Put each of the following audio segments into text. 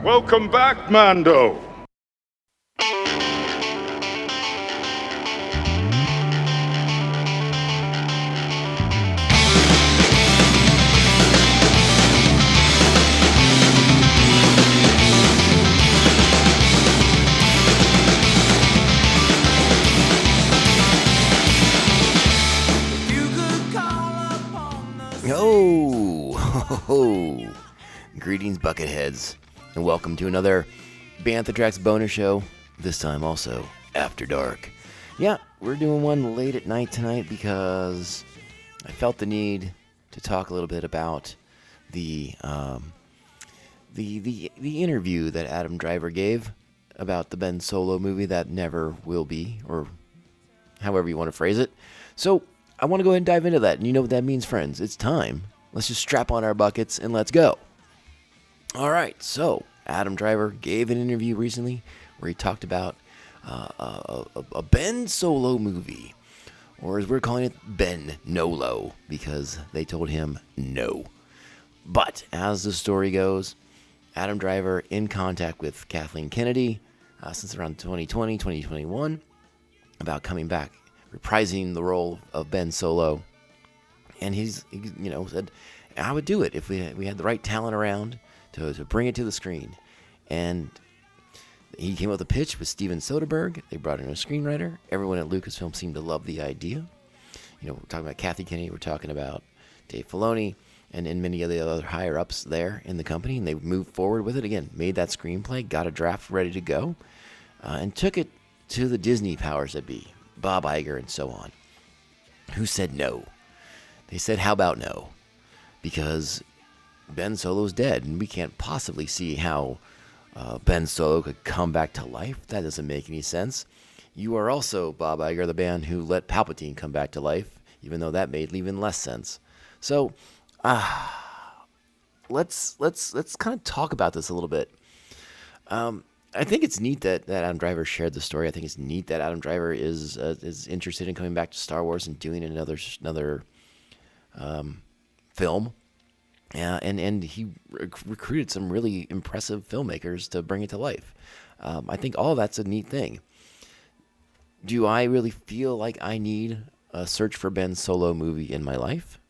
Welcome back, Mando. Ho! Greetings, Bucketheads, and welcome to another Bantha bonus show, this time also after dark. Yeah, we're doing one late at night tonight because I felt the need to talk a little bit about the interview that Adam Driver gave about the Ben Solo movie that never will be, or however you want to phrase it. So, I want to go ahead and dive into that, and you know what that means, friends. It's time. Let's just strap on our buckets and let's go. All right, so Adam Driver gave an interview recently where he talked about a Ben Solo movie, or as we're calling it, Ben Nolo, because they told him no. But as the story goes, Adam Driver in contact with Kathleen Kennedy since around 2020, 2021, about coming back, reprising the role of Ben Solo. And he's said, I would do it if we had the right talent around to bring it to the screen. And he came up with a pitch with Steven Soderbergh. They brought in a screenwriter. Everyone at Lucasfilm seemed to love the idea. We're talking about Kathy Kennedy. We're talking about Dave Filoni and many of the other higher-ups there in the company. And they moved forward with it. Again, made that screenplay, got a draft ready to go, and took it to the Disney powers that be, Bob Iger and so on, who said no. They said, how about no? Because Ben Solo's dead, and we can't possibly see how Ben Solo could come back to life. That doesn't make any sense. You are also, Bob Iger, the man who let Palpatine come back to life, even though that made even less sense. So, let's kind of talk about this a little bit. I think it's neat that Adam Driver shared the story. I think it's neat that Adam Driver is interested in coming back to Star Wars and doing another film. And he recruited some really impressive filmmakers to bring it to life. I think all of that's a neat thing. Do I really feel like I need a Search for Ben Solo movie in my life?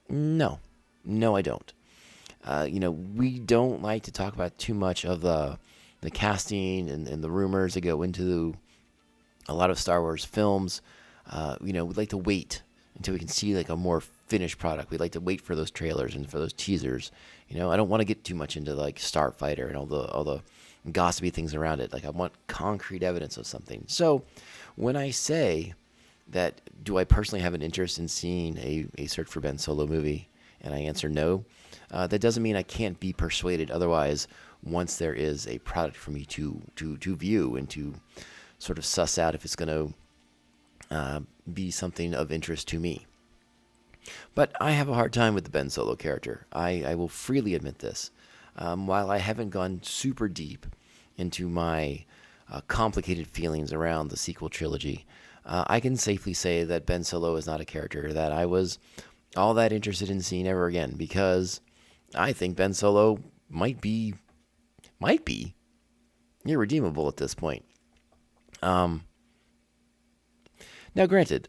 No, I don't. We don't like to talk about too much of the casting and the rumors that go into a lot of Star Wars films. We'd like to wait until we can see like a more finished product. We'd like to wait for those trailers and for those teasers. I don't want to get too much into like Starfighter and all the gossipy things around it. Like I want concrete evidence of something. So when I say that, do I personally have an interest in seeing a Search for Ben Solo movie, and I answer no, that doesn't mean I can't be persuaded otherwise once there is a product for me to view and to sort of suss out if it's going to be something of interest to me. But I have a hard time with the Ben Solo character. I will freely admit this. While I haven't gone super deep into my complicated feelings around the sequel trilogy, I can safely say that Ben Solo is not a character that I was all that interested in seeing ever again, because I think Ben Solo might be irredeemable at this point. Now, granted,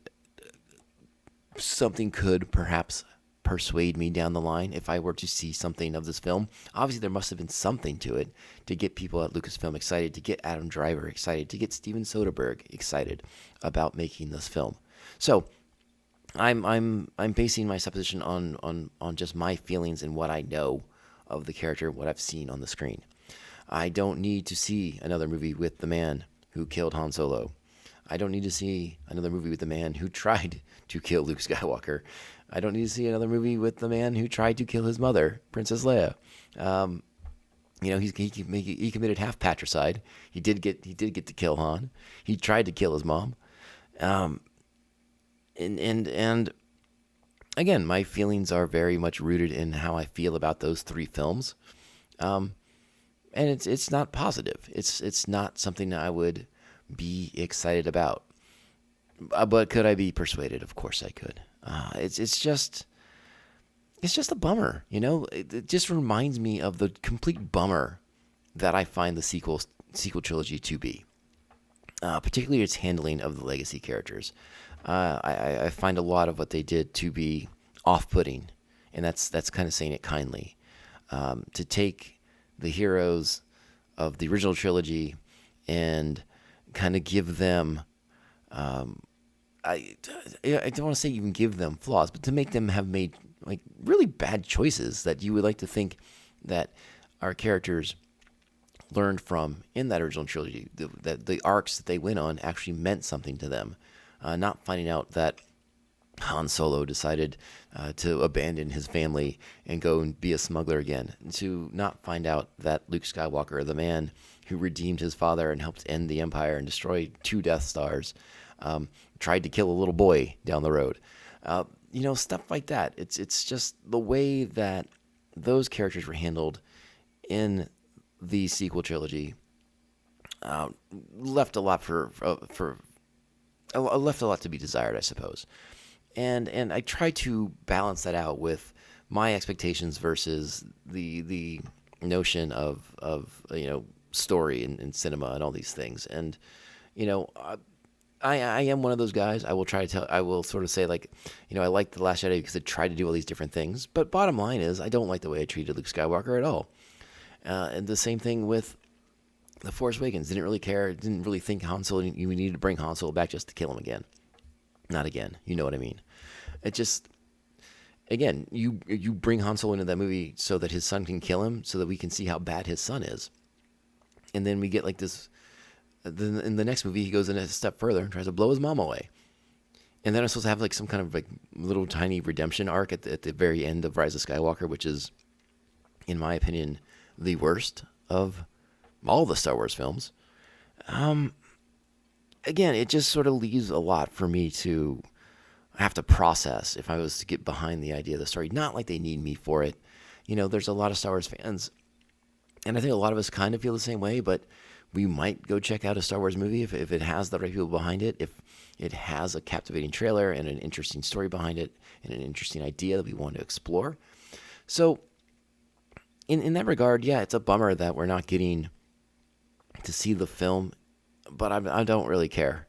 something could perhaps persuade me down the line if I were to see something of this film. Obviously, there must have been something to it to get people at Lucasfilm excited, to get Adam Driver excited, to get Steven Soderbergh excited about making this film. So, I'm basing my supposition on just my feelings and what I know of the character, what I've seen on the screen. I don't need to see another movie with the man who killed Han Solo. I don't need to see another movie with the man who tried to kill Luke Skywalker. I don't need to see another movie with the man who tried to kill his mother, Princess Leia. He committed half patricide. He did get to kill Han. He tried to kill his mom. And again, my feelings are very much rooted in how I feel about those three films. And it's not positive. It's not something that I would be excited about. But could I be persuaded? Of course I could. It's just a bummer, you know. It just reminds me of the complete bummer that I find the sequel trilogy to be. Particularly its handling of the legacy characters. I find a lot of what they did to be off-putting, and that's kind of saying it kindly. To take the heroes of the original trilogy and kind of give them, I don't want to say even give them flaws, but to make them have made like really bad choices that you would like to think that our characters learned from in that original trilogy, that the arcs that they went on actually meant something to them. Not finding out that Han Solo decided to abandon his family and go and be a smuggler again. To not find out that Luke Skywalker, the man who redeemed his father and helped end the Empire and destroy 2 Death Stars, tried to kill a little boy down the road. Stuff like that. It's just the way that those characters were handled in the sequel trilogy left a lot left a lot to be desired, I suppose. And I try to balance that out with my expectations versus the notion of story in cinema and all these things. And I am one of those guys. I will sort of say, like, I like The Last Jedi because it tried to do all these different things. But bottom line is, I don't like the way it treated Luke Skywalker at all. And the same thing with The Force Awakens. Didn't really care. Didn't really think Han Solo, you needed to bring Han Solo back just to kill him again. Not again. You know what I mean. It just, again, you bring Han Solo into that movie so that his son can kill him, so that we can see how bad his son is. And then we get like this, in the next movie, he goes in a step further and tries to blow his mom away. And then I'm supposed to have like some kind of like little tiny redemption arc at the very end of Rise of Skywalker, which is, in my opinion, the worst of all the Star Wars films. Again, it just sort of leaves a lot for me to have to process if I was to get behind the idea of the story. Not like they need me for it. There's a lot of Star Wars fans, and I think a lot of us kind of feel the same way, but we might go check out a Star Wars movie if it has the right people behind it, if it has a captivating trailer and an interesting story behind it and an interesting idea that we want to explore. So in that regard, yeah, it's a bummer that we're not getting to see the film, but I don't really care.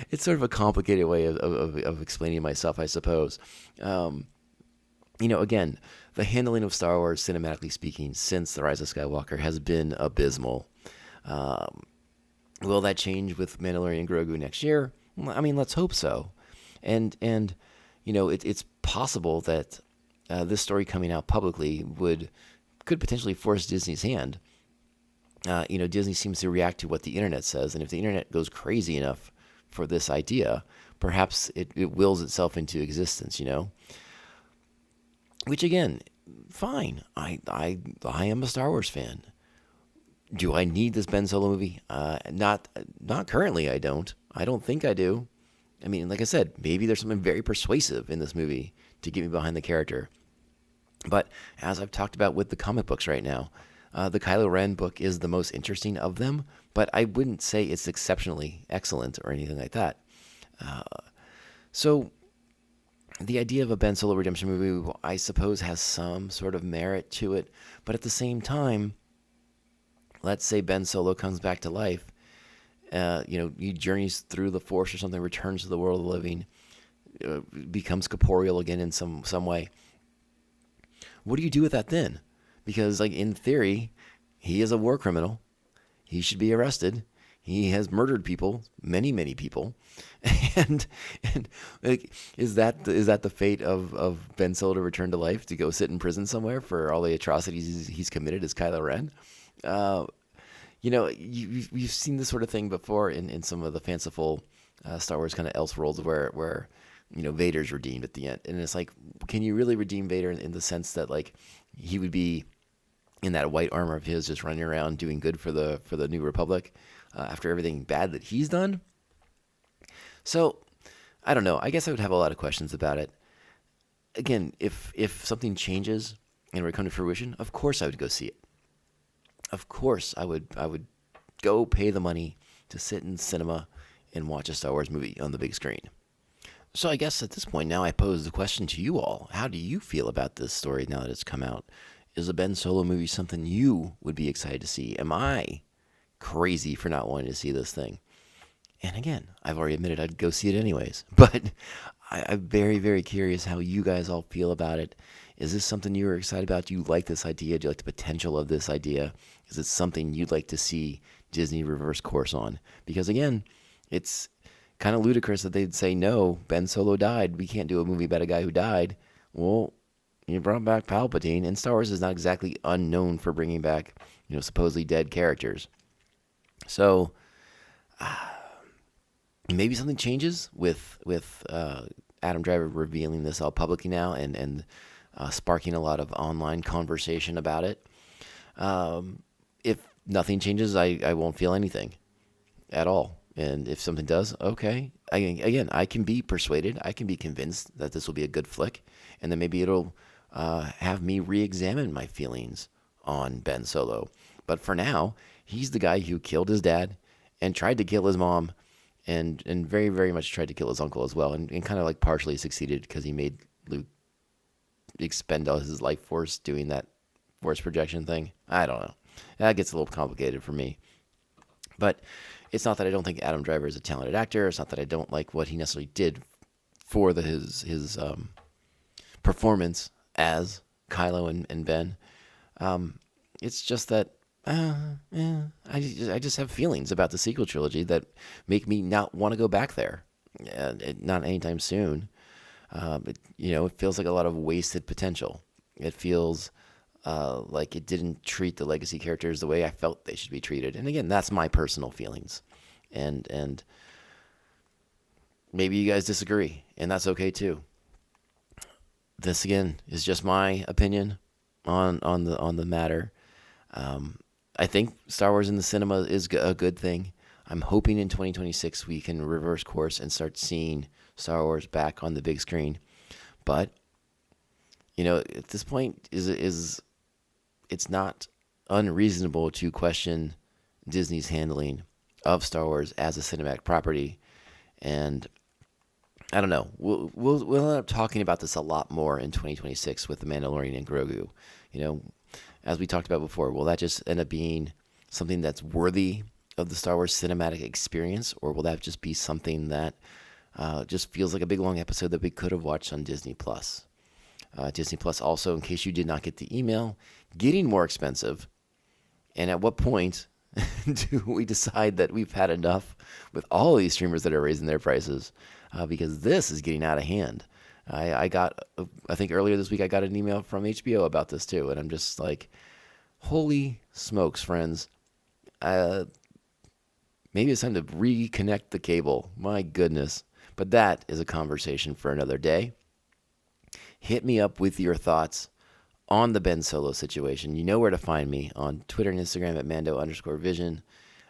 It's sort of a complicated way of explaining myself, I suppose. Again, the handling of Star Wars, cinematically speaking, since The Rise of Skywalker has been abysmal. Will that change with Mandalorian and Grogu next year? I mean, let's hope so. And it's possible that this story coming out publicly could potentially force Disney's hand. Disney seems to react to what the internet says, and if the internet goes crazy enough for this idea, perhaps it wills itself into existence, Which again, fine. I am a Star Wars fan. Do I need this Ben Solo movie? Not currently. I don't think I do. I mean, like I said, maybe there's something very persuasive in this movie to get me behind the character. But as I've talked about with the comic books right now, the Kylo Ren book is the most interesting of them, but I wouldn't say it's exceptionally excellent or anything like that. So the idea of a Ben Solo redemption movie, I suppose, has some sort of merit to it, but at the same time, let's say Ben Solo comes back to life, he journeys through the Force or something, returns to the world of the living, becomes corporeal again in some way. What do you do with that then? Because, like, in theory, he is a war criminal. He should be arrested. He has murdered people, many, many people. And like, is that the fate of Ben Solo to return to life, to go sit in prison somewhere for all the atrocities he's committed as Kylo Ren? You've seen this sort of thing before in some of the fanciful Star Wars kind of Elseworlds where Vader's redeemed at the end. And it's like, can you really redeem Vader in the sense that, like, he would be in that white armor of his, just running around doing good for the New Republic after everything bad that he's done? So, I don't know. I guess I would have a lot of questions about it. Again, if something changes and were to come to fruition, of course I would go see it. Of course I would go pay the money to sit in cinema and watch a Star Wars movie on the big screen. So I guess at this point now I pose the question to you all. How do you feel about this story now that it's come out? Is a Ben Solo movie something you would be excited to see? Am I crazy for not wanting to see this thing? And again, I've already admitted I'd go see it anyways. But I'm very, very curious how you guys all feel about it. Is this something you were excited about? Do you like this idea? Do you like the potential of this idea? Is it something you'd like to see Disney reverse course on? Because again, it's kind of ludicrous that they'd say, no, Ben Solo died. We can't do a movie about a guy who died. Well, you brought back Palpatine, and Star Wars is not exactly unknown for bringing back, supposedly dead characters. So maybe something changes with Adam Driver revealing this all publicly now and sparking a lot of online conversation about it. If nothing changes, I won't feel anything at all. And if something does, okay. I can be persuaded. I can be convinced that this will be a good flick. And then maybe it'll have me re-examine my feelings on Ben Solo. But for now, he's the guy who killed his dad and tried to kill his mom and very, very much tried to kill his uncle as well. And kind of like partially succeeded because he made Luke expend all his life force doing that force projection thing. I don't know. That gets a little complicated for me. But it's not that I don't think Adam Driver is a talented actor. It's not that I don't like what he necessarily did for his performance as Kylo and Ben. It's just that I just have feelings about the sequel trilogy that make me not want to go back there. Not anytime soon. It feels like a lot of wasted potential. It feels like it didn't treat the legacy characters the way I felt they should be treated. And again, that's my personal feelings. And maybe you guys disagree, and that's okay too. This again is just my opinion on the matter. I think Star Wars in the cinema is a good thing. I'm hoping in 2026 we can reverse course and start seeing Star Wars back on the big screen. But at this point, it's not unreasonable to question Disney's handling of Star Wars as a cinematic property. And I don't know. We'll end up talking about this a lot more in 2026 with The Mandalorian and Grogu. As we talked about before, will that just end up being something that's worthy of the Star Wars cinematic experience, or will that just be something that just feels like a big long episode that we could have watched on Disney Plus? Disney Plus also, in case you did not get the email, getting more expensive. And at what point do we decide that we've had enough with all of these streamers that are raising their prices? Because this is getting out of hand. I think earlier this week I got an email from HBO about this too, and I'm just like, holy smokes, friends. Maybe it's time to reconnect the cable. My goodness. But that is a conversation for another day. Hit me up with your thoughts on the Ben Solo situation. You know where to find me on Twitter and Instagram at Mando_Vision,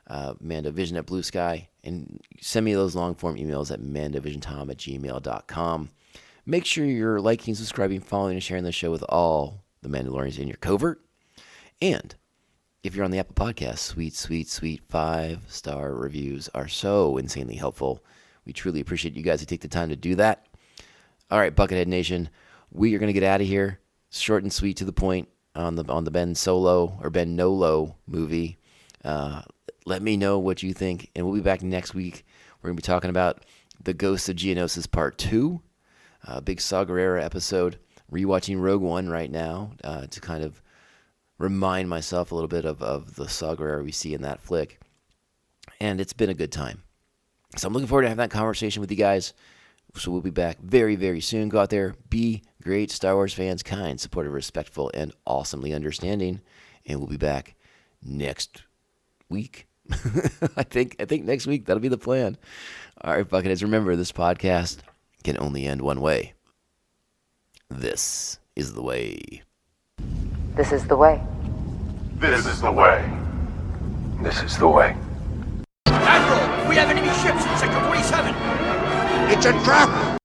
MandoVision at Blue Sky, and send me those long form emails at mandovisiontom@gmail.com. Make sure you're liking, subscribing, following, and sharing the show with all the Mandalorians in your covert. And if you're on the Apple Podcast, sweet 5-star reviews are so insanely helpful. We truly appreciate you guys who take the time to do that. All right, Buckethead Nation, we are going to get out of here. Short and sweet, to the point on the Ben Solo or Ben Nolo movie. Let me know what you think, and we'll be back next week. We're going to be talking about The Ghost of Geonosis Part 2, big Saw Gerrera episode. Rewatching Rogue One right now to kind of remind myself a little bit of the Saw Gerrera we see in that flick. And it's been a good time. So I'm looking forward to having that conversation with you guys. So we'll be back very, very soon. Go out there, be great Star Wars fans, kind, supportive, respectful, and awesomely understanding. And we'll be back next week. I think next week, that'll be the plan. All right, Bucketheads, remember, this podcast can only end one way. This is the way. This is the way. This is the way. This is the way. Admiral, we have enemy ships in Sector 47. It's a trap!